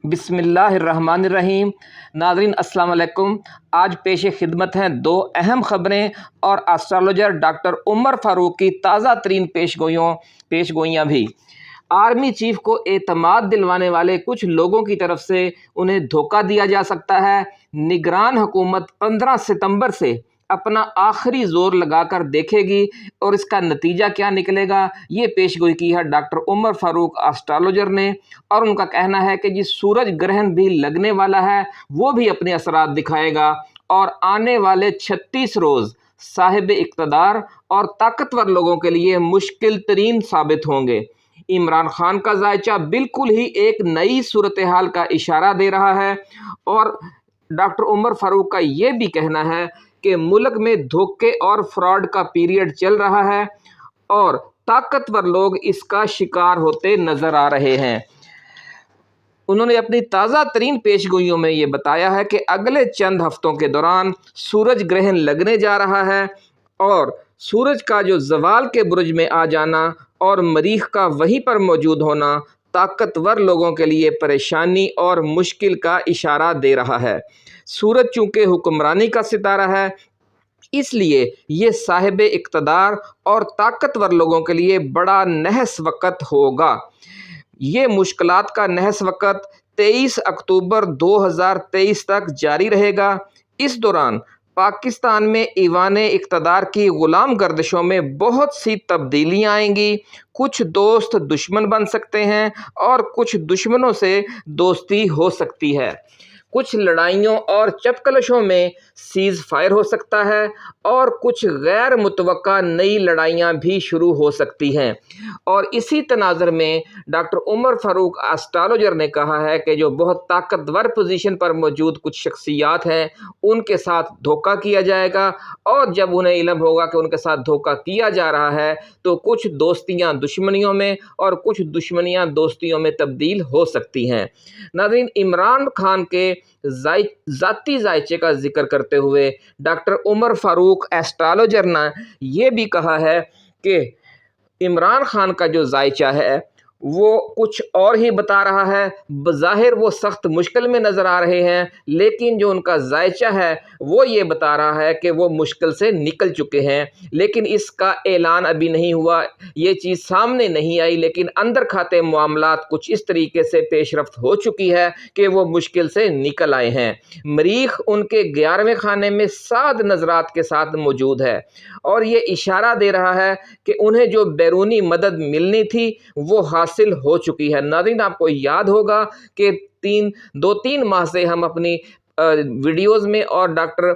بسم اللہ الرحمن الرحیم۔ ناظرین السلام علیکم۔ آج پیش خدمت ہیں دو اہم خبریں اور اسٹرالوجر ڈاکٹر عمر فاروق کی تازہ ترین پیشگوئیاں بھی۔ آرمی چیف کو اعتماد دلوانے والے کچھ لوگوں کی طرف سے انہیں دھوکہ دیا جا سکتا ہے۔ نگران حکومت 15 ستمبر سے اپنا آخری زور لگا کر دیکھے گی اور اس کا نتیجہ کیا نکلے گا، یہ پیشگوئی کی ہے ڈاکٹر عمر فاروق اسٹرالوجر نے، اور ان کا کہنا ہے کہ جس سورج گرہن بھی لگنے والا ہے وہ بھی اپنے اثرات دکھائے گا اور آنے والے 36 روز صاحب اقتدار اور طاقتور لوگوں کے لیے مشکل ترین ثابت ہوں گے۔ عمران خان کا ذائچہ بالکل ہی ایک نئی صورتحال کا اشارہ دے رہا ہے، اور ڈاکٹر عمر فاروق کا یہ بھی کہنا ہے کہ ملک میں دھوکے اور فراڈ کا پیریڈ چل رہا ہے اور طاقتور لوگ اس کا شکار ہوتے نظر آ رہے ہیں۔ انہوں نے اپنی تازہ ترین پیشگوئیوں میں یہ بتایا ہے کہ اگلے چند ہفتوں کے دوران سورج گرہن لگنے جا رہا ہے اور سورج کا جو زوال کے برج میں آ جانا اور مریخ کا وہیں پر موجود ہونا طاقتور لوگوں کے لیے پریشانی اور مشکل کا اشارہ دے رہا ہے۔ سورج چونکہ حکمرانی کا ستارہ ہے، اس لیے یہ صاحب اقتدار اور طاقتور لوگوں کے لیے بڑا نحس وقت ہوگا۔ یہ مشکلات کا نحس وقت 23 اکتوبر 2023 تک جاری رہے گا۔ اس دوران پاکستان میں ایوان اقتدار کی غلام گردشوں میں بہت سی تبدیلیاں آئیں گی۔ کچھ دوست دشمن بن سکتے ہیں اور کچھ دشمنوں سے دوستی ہو سکتی ہے۔ کچھ لڑائیوں اور چپکلشوں میں سیز فائر ہو سکتا ہے اور کچھ غیر متوقع نئی لڑائیاں بھی شروع ہو سکتی ہیں۔ اور اسی تناظر میں ڈاکٹر عمر فاروق اسٹرالوجر نے کہا ہے کہ جو بہت طاقتور پوزیشن پر موجود کچھ شخصیات ہیں ان کے ساتھ دھوکہ کیا جائے گا، اور جب انہیں علم ہوگا کہ ان کے ساتھ دھوکہ کیا جا رہا ہے تو کچھ دوستیاں دشمنیوں میں اور کچھ دشمنیاں دوستیوں میں تبدیل ہو سکتی ہیں۔ ناظرین، عمران خان کے ذاتی ذائچے کا ذکر کرتے ہوئے ڈاکٹر عمر فاروق اسٹرالوجر نے یہ بھی کہا ہے کہ عمران خان کا جو ذائچہ ہے وہ کچھ اور ہی بتا رہا ہے۔ بظاہر وہ سخت مشکل میں نظر آ رہے ہیں، لیکن جو ان کا ذائچہ ہے وہ یہ بتا رہا ہے کہ وہ مشکل سے نکل چکے ہیں، لیکن اس کا اعلان ابھی نہیں ہوا، یہ چیز سامنے نہیں آئی، لیکن اندر کھاتے معاملات کچھ اس طریقے سے پیش رفت ہو چکی ہے کہ وہ مشکل سے نکل آئے ہیں۔ مریخ ان کے 11ویں خانے میں سعد نظرات کے ساتھ موجود ہے اور یہ اشارہ دے رہا ہے کہ انہیں جو بیرونی مدد ملنی تھی وہ حاصل ہو چکی ہے۔ ناظرین، آپ کو یاد ہوگا کہ 2-3 ماہ سے ہم اپنی ویڈیوز میں اور ڈاکٹر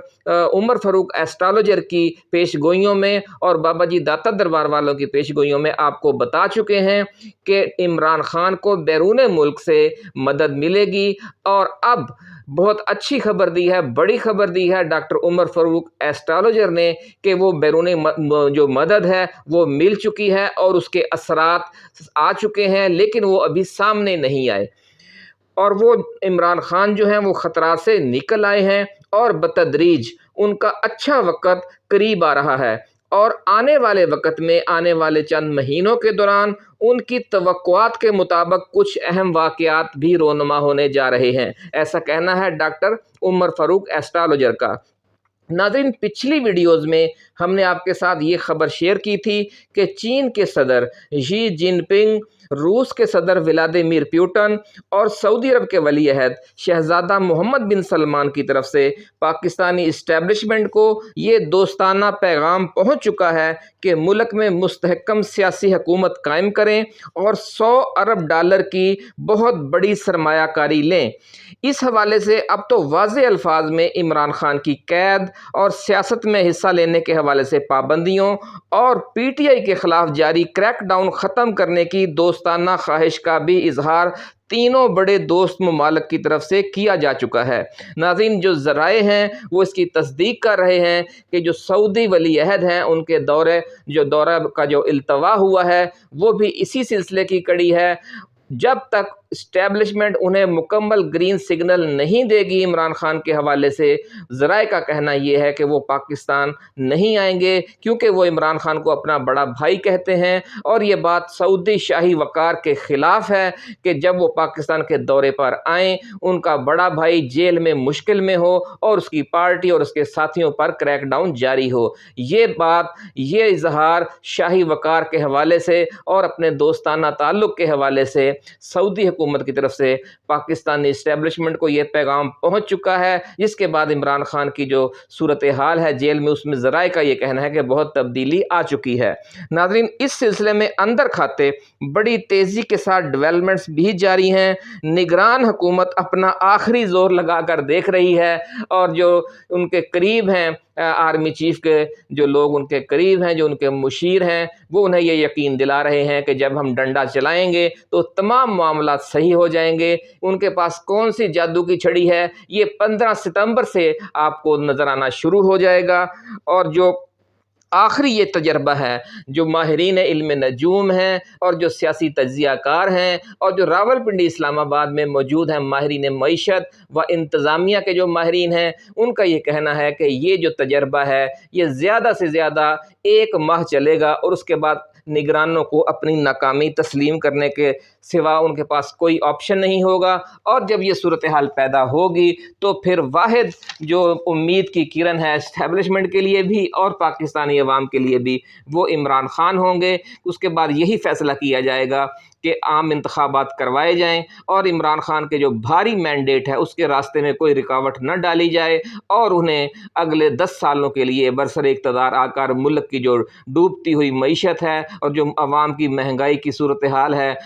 عمر فاروق اسٹرالوجر کی پیشگوئیوں میں اور بابا جی داتا دربار والوں کی پیشگوئیوں میں آپ کو بتا چکے ہیں کہ عمران خان کو بیرون ملک سے مدد ملے گی، اور اب بہت اچھی خبر دی ہے، بڑی خبر دی ہے ڈاکٹر عمر فاروق اسٹرالوجر نے کہ وہ بیرونی جو مدد ہے وہ مل چکی ہے اور اس کے اثرات آ چکے ہیں، لیکن وہ ابھی سامنے نہیں آئے، اور وہ عمران خان جو ہیں وہ خطرات سے نکل آئے ہیں اور بتدریج ان کا اچھا وقت قریب آ رہا ہے، اور آنے والے وقت میں آنے والے چند مہینوں کے دوران ان کی توقعات کے مطابق کچھ اہم واقعات بھی رونما ہونے جا رہے ہیں۔ ایسا کہنا ہے ڈاکٹر عمر فاروق اسٹرالوجر کا۔ ناظرین، پچھلی ویڈیوز میں ہم نے آپ کے ساتھ یہ خبر شیئر کی تھی کہ چین کے صدر شی جن پنگ، روس کے صدر ولادیمیر پوٹن اور سعودی عرب کے ولی عہد شہزادہ محمد بن سلمان کی طرف سے پاکستانی اسٹیبلشمنٹ کو یہ دوستانہ پیغام پہنچ چکا ہے کہ ملک میں مستحکم سیاسی حکومت قائم کریں اور $100 ارب کی بہت بڑی سرمایہ کاری لیں۔ اس حوالے سے اب تو واضح الفاظ میں عمران خان کی قید اور سیاست میں حصہ لینے کے حوالے سے پابندیوں اور پی ٹی آئی کے خلاف جاری کریک ڈاؤن ختم کرنے کی دوستانہ خواہش کا بھی اظہار تینوں بڑے دوست ممالک کی طرف سے کیا جا چکا ہے۔ ناظرین، جو ذرائع ہیں وہ اس کی تصدیق کر رہے ہیں کہ جو سعودی ولی عہد ہیں ان کے دورہ کا جو التوا ہوا ہے وہ بھی اسی سلسلے کی کڑی ہے۔ जब तक इस्टेब्लिशमेंट उन्हें मुकम्मल ग्रीन सिग्नल नहीं देगी इमरान खान के हवाले से, ज़राए का कहना ये है कि वो पाकिस्तान नहीं आएंगे, क्योंकि वो इमरान खान को अपना बड़ा भाई कहते हैं। और ये बात सऊदी शाही वकार के ख़िलाफ़ है कि जब वो पाकिस्तान के दौरे पर आएँ, उनका बड़ा भाई जेल में मुश्किल में हो और उसकी पार्टी और उसके साथियों पर क्रैकडाउन जारी हो। ये बात, ये इजहार शाही वकार के हवाले से और अपने दोस्ताना ताल्लुक़ के हवाले से सऊदी हुकूमत की तरफ से पाकिस्तानी इस्टेब्लिशमेंट को ये पैगाम पहुंच चुका है, जिसके बाद इमरान खान की जो सूरत हाल है जेल में, उसमें ज़राए का ये कहना है कि बहुत तब्दीली आ चुकी है। नाज़रीन, इस सिलसिले में अंदर खाते बड़ी तेज़ी के साथ डेवलपमेंट्स भी जारी हैं। निगरान हुकूमत अपना आखिरी ज़ोर लगा कर देख रही है और जो उनके करीब हैं, आर्मी चीफ के जो लोग उनके करीब हैं, जो उनके मुशीर हैं, वो उन्हें ये यकीन दिला रहे हैं कि जब हम डंडा चलाएंगे तो तमाम मामला सही हो जाएंगे। उनके पास कौन सी जादू की छड़ी है, ये 15 सितंबर से आपको नज़र आना शुरू हो जाएगा। और जो आखिरी ये तजर्बा है, जो माहिरीन इल्म नजूम हैं और जो सियासी तज्ज़ियाकार हैं और जो रावलपिंडी इस्लामाबाद में मौजूद हैं माहिरीन मईशत व इंतज़ामिया के जो माहिरीन हैं, उनका ये कहना है कि ये जो तजर्बा है ये ज़्यादा से ज़्यादा 1 माह चलेगा और उसके बाद निगरानों को अपनी नाकामी तस्लीम करने के सिवा उनके पास कोई ऑप्शन नहीं होगा। और जब ये सूरत हाल पैदा होगी तो फिर वाहिद जो उम्मीद की किरण है इस्टेब्लिशमेंट के लिए भी और पाकिस्तानी अवाम के लिए भी, वो इमरान खान होंगे। उसके बाद यही फैसला किया जाएगा कि आम इंतखाबात करवाए जाएं और इमरान खान के जो भारी मैंडेट है उसके रास्ते में कोई रुकावट न डाली जाए और उन्हें अगले 10 सालों के लिए बरसर इक़्तिदार आकर मुल्क की जो डूबती हुई मईशत है और जो अवाम की महंगाई की सूरत हाल है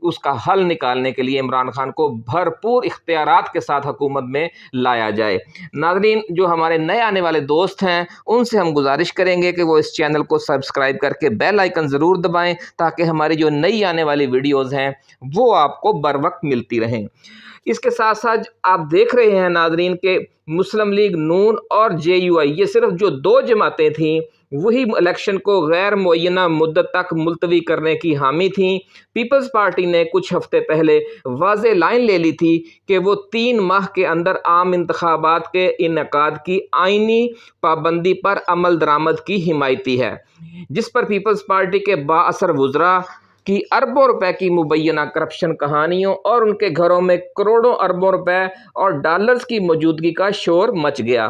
उसका हल निकालने के लिए इमरान खान को भरपूर इख्तियारात के साथ हुकूमत में लाया जाए। नाज़रीन, जो हमारे नए आने वाले दोस्त हैं उनसे हम गुजारिश करेंगे कि वो इस चैनल को सब्सक्राइब करके बेल आइकन ज़रूर दबाएं ताकि हमारी जो नई आने वाली वीडियोज़ हैं वो आपको बर वक्त मिलती रहें। इसके साथ साथ आप देख रहे हैं नाज़रीन के मुस्लिम लीग नून और JUI, ये सिर्फ जो 2 जमातें थीं वही इलेक्शन को गैर मुअय्यना मुद्दत तक मुलतवी करने की हामी थीं। पीपल्स पार्टी ने कुछ हफ्ते पहले वाज़ेह लाइन ले ली थी कि वो 3 माह के अंदर आम इंतखाबात के इनेकाद की आइनी पाबंदी पर अमल दरामद की हिमायती है, जिस पर पीपल्स पार्टी के बाअसर वुज़रा की अरबों रुपए की मुबैना करप्शन कहानियों और उनके घरों में करोड़ों अरबों रुपए और डॉलर्स की मौजूदगी का शोर मच गया।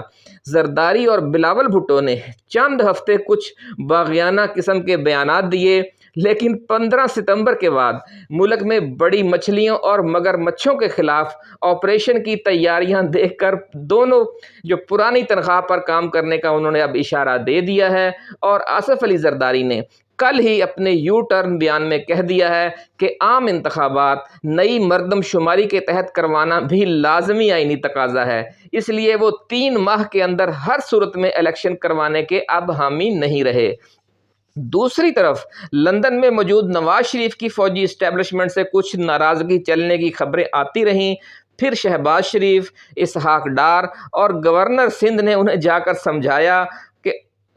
जरदारी और बिलावल भुट्टो ने चंद हफ्ते कुछ बागियाना किस्म के बयानात दिए, लेकिन 15 सितंबर के बाद मुल्क में बड़ी मछलियों और मगरमच्छों के खिलाफ ऑपरेशन की तैयारियां देखकर दोनों जो पुरानी तनख्वाह पर काम करने का उन्होंने अब इशारा दे दिया है। और आसिफ अली जरदारी ने कल ही अपने यू टर्न बयान में कह दिया है कि आम इंतखाबात नई मर्दमशुमारी के तहत करवाना भी लाजमी आईनी तकाजा है, इसलिए वो 3 माह के अंदर हर सूरत में इलेक्शन करवाने के अब हामी नहीं रहे। दूसरी तरफ लंदन में मौजूद नवाज शरीफ की फौजी इस्टेब्लिशमेंट से कुछ नाराज़गी चलने की खबरें आती रहीं। फिर शहबाज शरीफ, इसहाक डार और गवर्नर सिंध ने उन्हें जाकर समझाया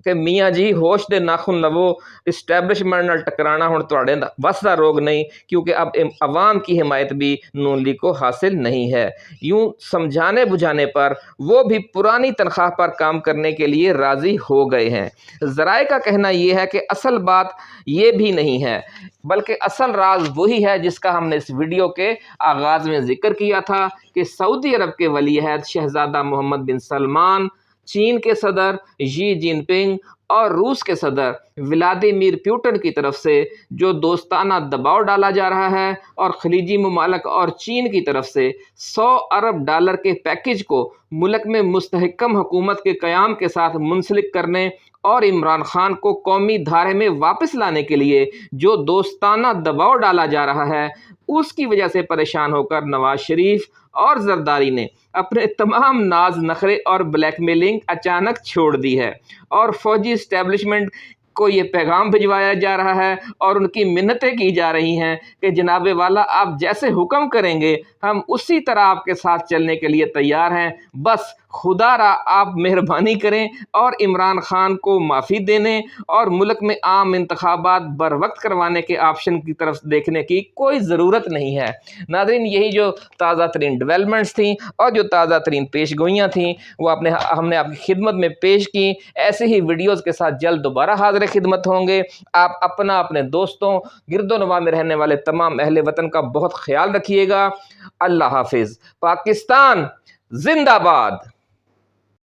कि मियाँ जी होश दे नाखुन लवो, इस्टेब्लिशमेंट नाल टकराना हुण तुहाडे वस दा रोग नहीं, क्योंकि अब अवाम की हिमायत भी नून लीग को हासिल नहीं है। यूं समझाने बुझाने पर वो भी पुरानी तनख्वाह पर काम करने के लिए राज़ी हो गए हैं। ज़राए का कहना ये है कि असल बात ये भी नहीं है, बल्कि असल राज वही है जिसका हमने इस वीडियो के आगाज़ में जिक्र किया था कि सऊदी अरब के वलीअहद शहजादा मोहम्मद बिन सलमान, चीन के सदर शी जिनपिंग और रूस के सदर व्लादिमीर पुतिन की तरफ से जो दोस्ताना दबाव डाला जा रहा है और खलीजी ममालिक और चीन की तरफ से 100 अरब डॉलर के पैकेज को मुल्क में मुस्तहकम हुकूमत के क़याम के साथ मुंसलिक करने और इमरान खान को कौमी धारे में वापस लाने के लिए जो दोस्ताना दबाव डाला जा रहा है, उसकी वजह से परेशान होकर नवाज शरीफ और जरदारी ने अपने तमाम नाज नखरे और ब्लैकमेलिंग अचानक छोड़ दी है और फौजी इस्टेब्लिशमेंट को ये पैगाम भिजवाया जा रहा है और उनकी मिन्नतें की जा रही हैं कि जनाबे वाला आप जैसे हुक्म करेंगे हम उसी तरह आपके साथ चलने के लिए तैयार हैं, बस خدا را آپ مہربانی کریں اور عمران خان کو معافی دینے اور ملک میں عام انتخابات بر وقت کروانے کے آپشن کی طرف دیکھنے کی کوئی ضرورت نہیں ہے۔ ناظرین، یہی جو تازہ ترین ڈیولپمنٹس تھیں اور جو تازہ ترین پیش گوئیاں تھیں وہ ہم نے آپ کی خدمت میں پیش کی۔ ایسے ہی ویڈیوز کے ساتھ جلد دوبارہ حاضر خدمت ہوں گے۔ آپ اپنا، اپنے دوستوں، گرد و نواح میں رہنے والے تمام اہل وطن کا بہت خیال رکھیے گا۔ اللہ حافظ۔ پاکستان زندہ باد۔